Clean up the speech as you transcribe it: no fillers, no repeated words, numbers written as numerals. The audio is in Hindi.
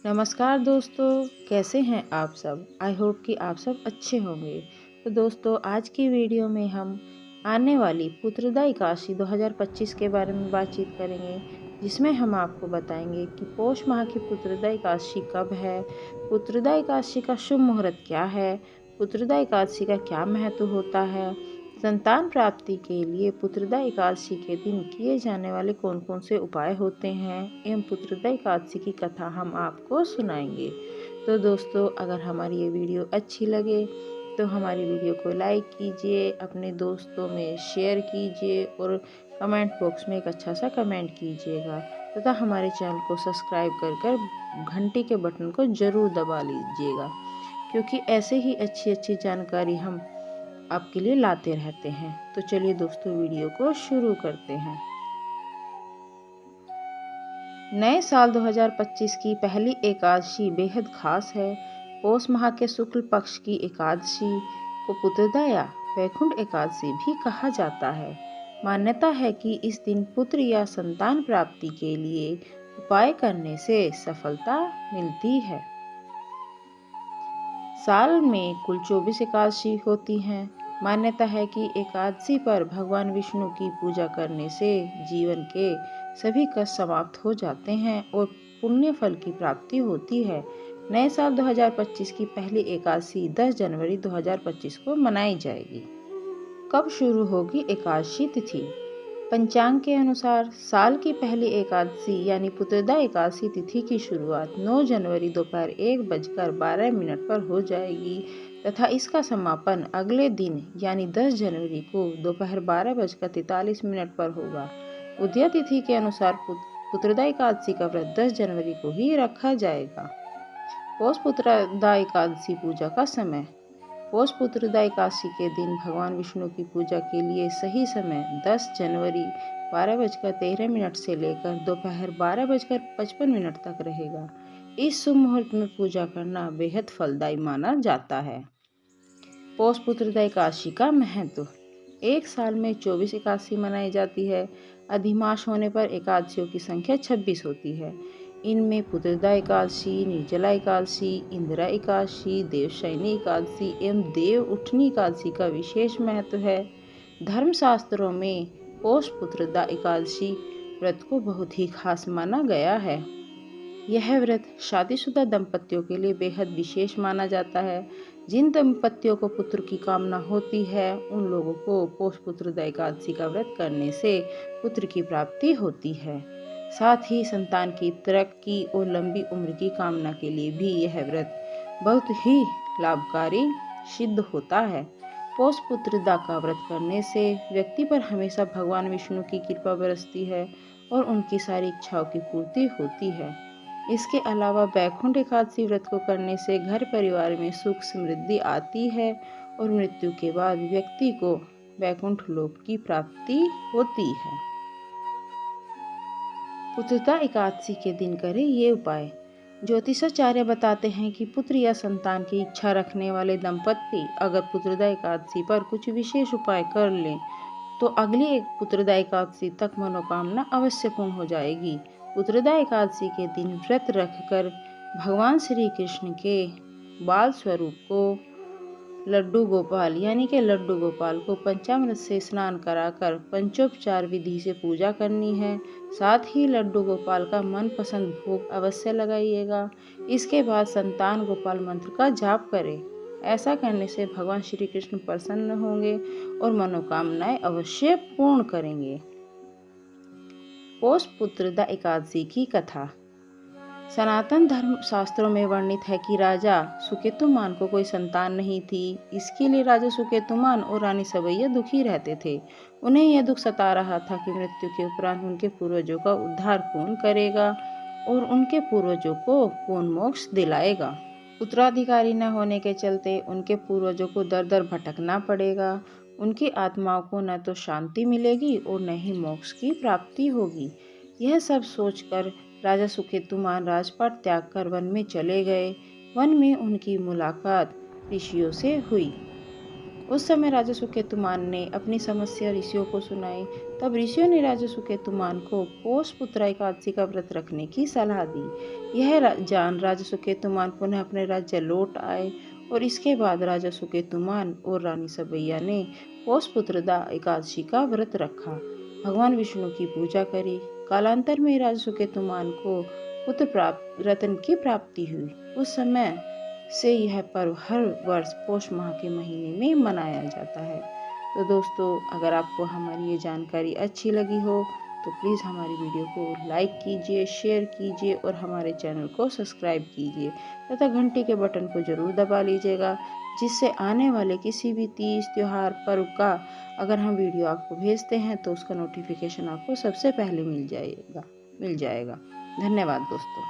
नमस्कार दोस्तों, कैसे हैं आप सब। आई होप कि आप सब अच्छे होंगे। तो दोस्तों, आज की वीडियो में हम आने वाली पुत्रदा एकादशी 2025 के बारे में बातचीत करेंगे, जिसमें हम आपको बताएंगे कि पौष माह की पुत्रदा एकादशी कब है, पुत्रदा एकादशी का शुभ मुहूर्त क्या है, पुत्रदा एकादशी का क्या महत्व होता है, संतान प्राप्ति के लिए पुत्रदा एकादशी के दिन किए जाने वाले कौन कौन से उपाय होते हैं एवं पुत्रदा एकादशी की कथा हम आपको सुनाएंगे। तो दोस्तों, अगर हमारी ये वीडियो अच्छी लगे तो हमारी वीडियो को लाइक कीजिए, अपने दोस्तों में शेयर कीजिए और कमेंट बॉक्स में एक अच्छा सा कमेंट कीजिएगा तथा हमारे चैनल को सब्सक्राइब कर घंटी के बटन को ज़रूर दबा लीजिएगा, क्योंकि ऐसे ही अच्छी अच्छी जानकारी हम आपके लिए लाते रहते हैं। तो चलिए दोस्तों, वीडियो को शुरू करते हैं। नए साल 2025 की पहली एकादशी बेहद खास है। पौष माह के शुक्ल पक्ष की एकादशी को पुत्रदा या वैकुंठ एकादशी भी कहा जाता है। मान्यता है कि इस दिन पुत्र या संतान प्राप्ति के लिए उपाय करने से सफलता मिलती है। साल में कुल 24 एकादशी होती हैं। मान्यता है कि एकादशी पर भगवान विष्णु की पूजा करने से जीवन के सभी कष्ट समाप्त हो जाते हैं और पुण्य फल की प्राप्ति होती है। नए साल 2025 की पहली एकादशी 10 जनवरी 2025 को मनाई जाएगी। कब शुरू होगी एकादशी तिथि? पंचांग के अनुसार साल की पहली एकादशी यानी पुत्रदा एकादशी तिथि की शुरुआत 9 जनवरी दोपहर 1:12 पर हो जाएगी तथा इसका समापन अगले दिन यानी 10 जनवरी को दोपहर 12:43 पर होगा। उदय तिथि के अनुसार पुत्रदा एकादशी का व्रत 10 जनवरी को ही रखा जाएगा। पौष पुत्रदा एकादशी पूजा का समय। पौष पुत्रदा एकादशी के दिन भगवान विष्णु की पूजा के लिए सही समय 10 जनवरी 12:13 से लेकर दोपहर 12:55 तक रहेगा। इस शुभ मुहूर्त में पूजा करना बेहद फलदायी माना जाता है। पौष पुत्रदा एकादशी का महत्व। एक साल में 24 एकादशी मनाई जाती है। अधिमास होने पर एकादशियों की संख्या 26 होती है। इनमें पुत्रदा एकादशी, निर्जला एकादशी, इंदिरा एकादशी, देवशयनी एकादशी एवं देव उठनी एकादशी का विशेष महत्व है। धर्मशास्त्रों में पौष पुत्रदा एकादशी व्रत को बहुत ही खास माना गया है। यह व्रत शादीशुदा दंपतियों के लिए बेहद विशेष माना जाता है। जिन दंपतियों को पुत्र की कामना होती है उन लोगों को पौष पुत्रदा एकादशी का व्रत करने से पुत्र की प्राप्ति होती है। साथ ही संतान की तरक्की और लंबी उम्र की कामना के लिए भी यह व्रत बहुत ही लाभकारी सिद्ध होता है। पौष पुत्रदा का व्रत करने से व्यक्ति पर हमेशा भगवान विष्णु की कृपा बरसती है और उनकी सारी इच्छाओं की पूर्ति होती है। इसके अलावा वैकुंठ एकादशी व्रत को करने से घर परिवार में सुख समृद्धि आती है और मृत्यु के बाद व्यक्ति को वैकुंठ लोक की प्राप्ति होती है। पुत्रदा एकादशी के दिन करें ये उपाय। ज्योतिषाचार्य बताते हैं कि पुत्र या संतान की इच्छा रखने वाले दंपति अगर पुत्रदा एकादशी पर कुछ विशेष उपाय कर लें तो अगली एक पुत्रदा एकादशी तक मनोकामना अवश्य पूर्ण हो जाएगी। पुत्रदा एकादशी के दिन व्रत रखकर भगवान श्री कृष्ण के बाल स्वरूप को लड्डू गोपाल यानी कि लड्डू गोपाल को पंचामृत से स्नान कराकर पंचोपचार विधि से पूजा करनी है। साथ ही लड्डू गोपाल का मनपसंद भोग अवश्य लगाइएगा। इसके बाद संतान गोपाल मंत्र का जाप करें। ऐसा करने से भगवान श्री कृष्ण प्रसन्न होंगे और मनोकामनाएं अवश्य पूर्ण करेंगे। पौष पुत्रदा एकादशी की कथा। सनातन धर्म शास्त्रों में वर्णित है कि राजा सुकेतुमान को कोई संतान नहीं थी। इसके लिए राजा सुकेतुमान और रानी सबैया दुखी रहते थे। उन्हें यह दुख सता रहा था कि मृत्यु के उपरांत उनके पूर्वजों का उद्धार कौन करेगा और उनके पूर्वजों को कौन मोक्ष दिलाएगा। उत्तराधिकारी न होने के चलते उनके पूर्वजों को दर दर भटकना पड़ेगा। उनकी आत्माओं को न तो शांति मिलेगी और न ही मोक्ष की प्राप्ति होगी। यह सब सोचकर राजा सुकेतुमान राजपाट त्याग कर वन में चले गए। वन में उनकी मुलाकात ऋषियों से हुई। उस समय राजा सुकेतुमान ने अपनी समस्या ऋषियों को सुनाई। तब ऋषियों ने राजा सुकेतुमान को पौष पुत्र एकादशी का व्रत रखने की सलाह दी। यह जान राजा सुकेतुमान पुनः अपने राज्य लौट आए और इसके बाद राजा सुकेतुमान और रानी सबैया ने पौष पुत्रदा एकादशी का व्रत रखा, भगवान विष्णु की पूजा करी। कालांतर में राजा सुकेतुमान को पुत्र रत्न की प्राप्ति हुई। उस समय से यह पर्व हर वर्ष पौष माह के महीने में मनाया जाता है। तो दोस्तों, अगर आपको हमारी ये जानकारी अच्छी लगी हो तो प्लीज़ हमारी वीडियो को लाइक कीजिए, शेयर कीजिए और हमारे चैनल को सब्सक्राइब कीजिए तथा घंटी के बटन को ज़रूर दबा लीजिएगा, जिससे आने वाले किसी भी तीज, त्योहार, पर्व का अगर हम वीडियो आपको भेजते हैं तो उसका नोटिफिकेशन आपको सबसे पहले मिल जाएगा। धन्यवाद दोस्तों।